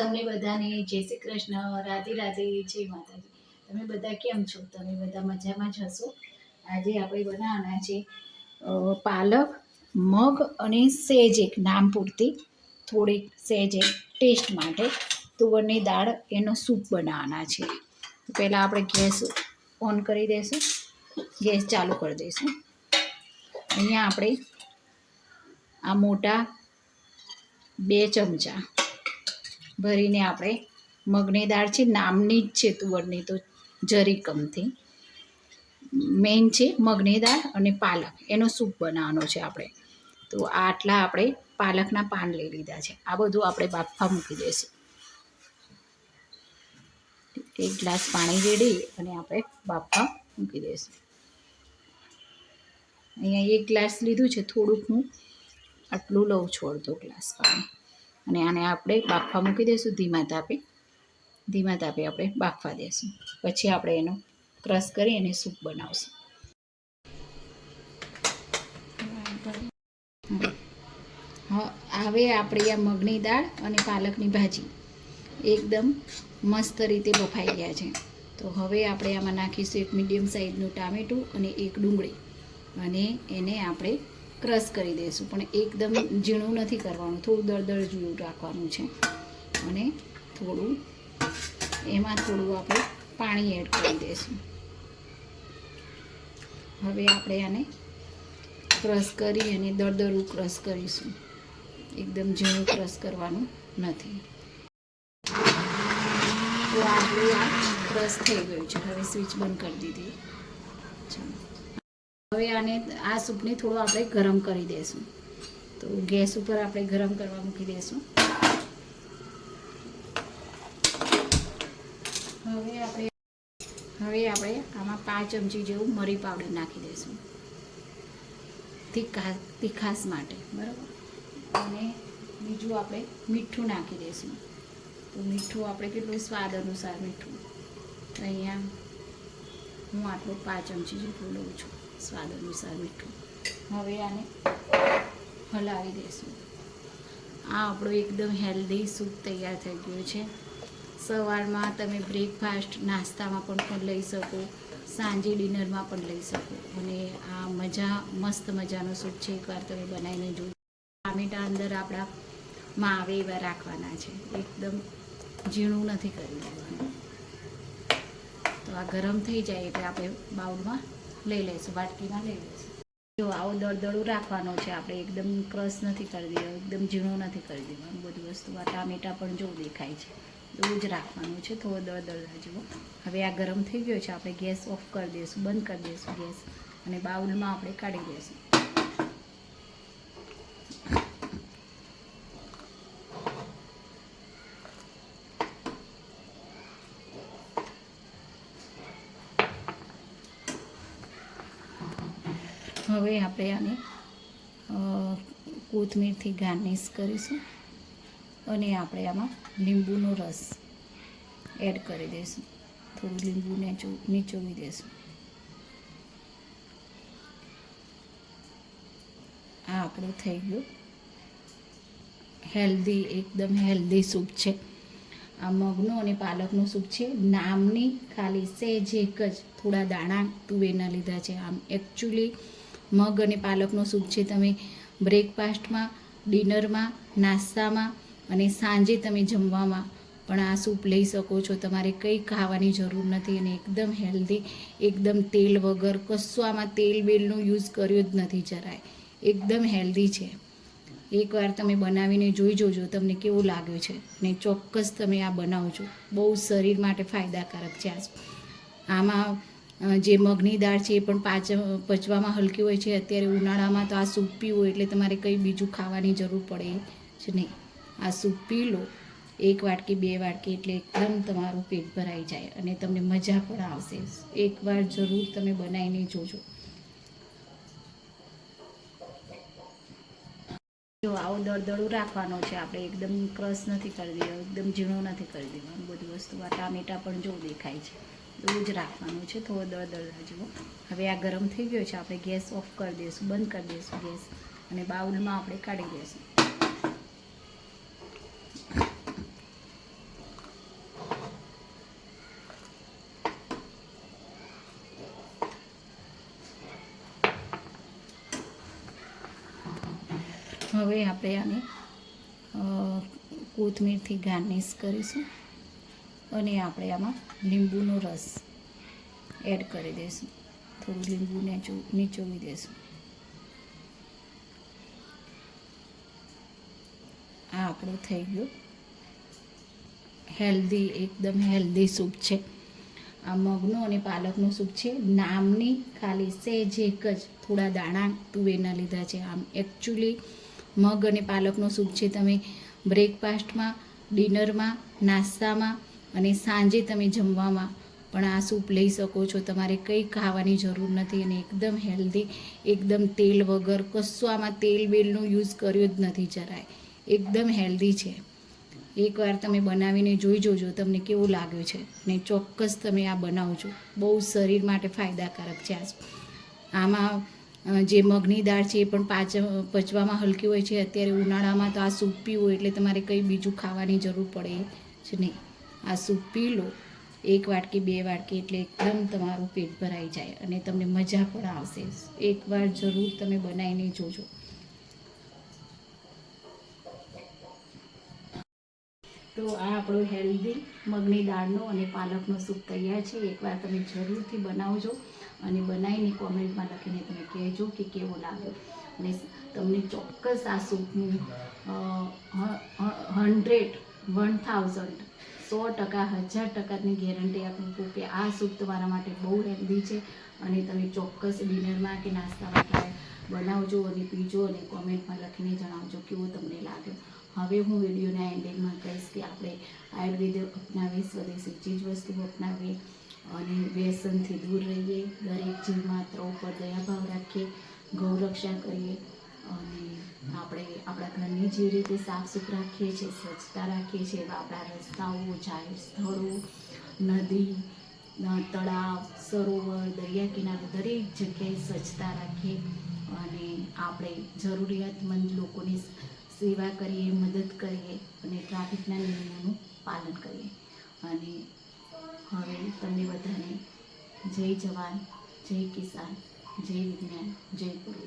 તમને બધાને જય શ્રી કૃષ્ણ, રાધે રાધે, જય માતાજી. તમે બધા કેમ છો? તમે બધા મજામાં જ હશો. આજે આપણે બનાવવાના છે પાલક, મગ અને સેજ એક નામ પૂરતી થોડીક સેજ એક ટેસ્ટ માટે તુવરની દાળ એનો સૂપ બનાવવાના છે. પહેલાં આપણે ગેસ ઓન કરી દઈશું, ગેસ ચાલુ કરી દઈશું. અહીંયા આપણે આ મોટા 2 ચમચા ભરીને આપણે મગની દાળ છે, નામની જ છે તુવરની, તો જરી કમથી મેઇન છે મગની દાળ અને પાલક, એનો સૂપ બનાવવાનો છે આપણે. તો આટલા આપણે પાલકના પાન લઈ લીધા છે. આ બધું આપણે બાફવા મૂકી દઈશું. 1 ગ્લાસ પાણી રેડી અને આપણે બાફવા મૂકી દઈશું. અહીંયા 1 ગ્લાસ લીધું છે, થોડુંક હું આટલું લઉં છું, અડધો ગ્લાસ પાણી. અને આને આપણે બાફવા મૂકી દઈશું ધીમા તાપે આપણે બાફવા દઈશું. પછી આપણે એનો ક્રશ કરી અને સૂપ બનાવશું. હવે આપણી આ મગની દાળ અને પાલકની ભાજી એકદમ મસ્ત રીતે બફાઈ ગયા છે. તો હવે આપણે આમાં નાખીશું 1 મીડિયમ સાઇઝનું ટામેટું અને 1 ડુંગળી, અને એને આપણે ક્રશ કરી દઈશું. પણ એકદમ ઝીણું નથી કરવાનું, થોડું દળદળ જેવું રાખવાનું છે. અને એમાં થોડું આપણે પાણી એડ કરી દઈશું. હવે આપણે આને ક્રશ કરી અને દળદળું ક્રશ કરીશું. એકદમ ઝીણું ક્રશ કરવાનું નથી. તો આપણું આ ક્રશ થઈ ગયું છે. હવે સ્વિચ બંધ કરી દીધી. હવે આને આ સૂપને થોડું આપણે ગરમ કરી દઈશું. તો ગેસ ઉપર આપણે ગરમ કરવા મૂકી દઈશું. હવે આપણે આમાં 5 ચમચી જેવું મરી પાવડર નાખી દઈશું, તીખાશ માટે, બરાબર. અને બીજું આપણે મીઠું નાખી દઈશું. તો મીઠું આપણે કેટલું સ્વાદ અનુસાર મીઠું, અહીંયા હું આટલું 5 ચમચી જેટલું લઉં છું, સ્વાદ અનુસાર મીઠું. હવે આને હલાવી દઈશું. આ આપણો એકદમ હેલ્ધી સૂપ તૈયાર થઈ ગયો છે. સવારમાં તમે બ્રેકફાસ્ટ નાસ્તામાં પણ લઈ શકો, સાંજે ડિનરમાં પણ લઈ શકો. અને આ મસ્ત મજાનો સૂપ છે. એકવાર તમે બનાવીને જોજો. ટામેટાં અંદર આપણામાં આવે એવા રાખવાના છે, એકદમ ઝીણું નથી કરી દેવાનું. તો આ ગરમ થઈ જાય એટલે આપણે બાઉલમાં લઈ લઈશું, વાટકીમાં લઈ લઈશું. જો આવો દળદળું રાખવાનો છે આપણે, એકદમ ક્રશ નથી કરી દેવાનું, એકદમ ઝીણું નથી કરી દેવાનું. બધી વસ્તુ આ ટામેટાં પણ જો દેખાય છે એવું જ રાખવાનું છે, થોડો દળદળ જેવો. હવે આ ગરમ થઈ ગયો છે, આપણે ગેસ ઓફ કરી દઈશું, બંધ કરી દઈશું ગેસ, અને બાઉલમાં આપણે કાઢી દઈશું. હવે આપણે આને કોથમીરથી ગાર્નિશ કરીશું, અને આપણે આમાં લીંબુનો રસ એડ કરી દઈશું. થોડું લીંબુને નીચોવી દઈશું. આ આપણું થઈ ગયું હેલ્ધી, એકદમ હેલ્ધી સૂપ છે. આ મગનું અને પાલકનું સૂપ છે. નામની ખાલી સહેજ એક જ થોડા દાણા તુવેરના લીધા છે. આમ એકચ્યુઅલી મગ અને પાલકનો સૂપ છે. તમે બ્રેકફાસ્ટમાં, ડિનરમાં, નાસ્તામાં અને સાંજે તમે જમવામાં પણ આ સૂપ લઈ શકો છો. તમારે કંઈ ખાવાની જરૂર નથી, અને એકદમ હેલ્ધી, એકદમ તેલ વગર, કશું આમાં તેલ બેલનો યુઝ કર્યો જ નથી જરાય. એકદમ હેલ્ધી છે. એકવાર તમે બનાવીને જોઈ જોજો તમને કેવું લાગ્યું છે, અને ચોક્કસ તમે આ બનાવજો. બહુ શરીર માટે ફાયદાકારક છે. આમાં જે મગની દાળ છે એ પણ પચવામાં હલકી હોય છે. અત્યારે ઉનાળામાં તો આ સૂપ પીવો એટલે તમારે કંઈ બીજું ખાવાની જરૂર પડે જ નહીં. આ સૂપ પી લો 1 વાટકી 2 વાટકી, એટલે એકદમ તમારું પેટ ભરાઈ જાય અને તમને મજા પણ આવશે. એકવાર જરૂર તમે બનાવીને જોજો. જો આવો દળદળું રાખવાનો છે આપણે, એકદમ ક્રશ નથી કરી દેવાનું, એકદમ ઝીણું નથી કરી દેવાનું. બધી વસ્તુ આ ટામેટાં પણ જો દેખાય છે એવું જ રાખવાનું છે, થોડો દળદળ જેવો. હવે આ ગરમ થઈ ગયો છે, આપણે ગેસ ઓફ કરી દઈશું, બંધ કરી દઈશું ગેસ, અને બાઉલમાં આપણે કાઢી દઈશું. હવે આપણે આને કોથમીરથી ગાર્નિશ કરીશું અને આપણે આમાં લીંબુનો રસ એડ કરી દઈશું. થોડું લીંબુને નીચોવી દઈશું. આ આપણું થઈ ગયું હેલ્ધી, એકદમ હેલ્ધી સૂપ છે. આ મગનું અને પાલકનું સૂપ છે. નામની ખાલી સહેજ એક જ થોડા દાણા તુવેરના લીધા છે. આમ એકચ્યુઅલી મગ અને પાલકનો સૂપ છે. તમે બ્રેકફાસ્ટમાં, ડિનરમાં, નાસ્તામાં અને સાંજે તમે જમવામાં પણ આ સૂપ લઈ શકો છો. તમારે કંઈ ખાવાની જરૂર નથી અને એકદમ હેલ્ધી, એકદમ તેલ વગર, કશું આમાં તેલ બેલનો યુઝ કર્યો જ નથી જરાય. એકદમ હેલ્ધી છે. એકવાર તમે બનાવીને જોઈ જોજો તમને કેવું લાગ્યું છે અને ચોક્કસ તમે આ બનાવજો. બહુ શરીર માટે ફાયદાકારક છે. આમાં જે મગની દાળ છે એ પણ પચવામાં હલકી હોય છે. અત્યારે ઉનાળામાં તો આ સૂપ પીવું એટલે તમારે કંઈ બીજું ખાવાની જરૂર પડે જ નહીં. આ સૂપ પી લો 1 વાટકી 2 વાટકી એટલે એકદમ તમારું પેટ ભરાઈ જાય અને તમને મજા પણ આવશે. એકવાર જરૂર તમે બનાવીને જોજો. તો આ આપણો હેલ્ધી મગની દાળનો અને પાલકનો સૂપ તૈયાર છે. એકવાર તમે જરૂરથી બનાવજો અને બનાવીને કોમેન્ટમાં લખીને તમે કહેજો કે કેવો લાગ્યો. અને તમને ચોક્કસ આ સૂપનું 1000% ગેરંટી આપું છું કે આ સૂપ તમારા માટે બહુ હેલ્ધી છે અને તમે ચોક્કસ ડિનરમાં કે નાસ્તામાં ટ્રાય બનાવજો અને પીજો અને કોમેન્ટમાં લખીને જણાવજો કેવો તમને લાગ્યો. હવે હું વિડીયોના એન્ડિંગમાં કહીશ કે આપણે આયુર્વેદ અપનાવીએ, સ્વદેશી ચીજ વસ્તુ અપનાવીએ અને વ્યસનથી દૂર રહીએ. દરેક જીવ માત્ર ઉપર દયાભાવ રાખીએ, ગૌરક્ષા કરીએ અને આપણે આપણા ઘરની જે રીતે સાફ સુથરા રાખીએ છીએ, સ્વચ્છતા રાખીએ છીએ, આપણા રસ્તાઓ, જાહેર સ્થળો, નદી, તળાવ, સરોવર, દરિયા કિનારે દરેક જગ્યાએ સ્વચ્છતા રાખીએ અને આપણે જરૂરિયાતમંદ લોકોની સેવા કરીએ, મદદ કરીએ અને ટ્રાફિકના નિયમોનું પાલન કરીએ. અને હવે તમને બધાને જય જવાન, જય કિસાન, જય વિજ્ઞાન, જય ગુરુ.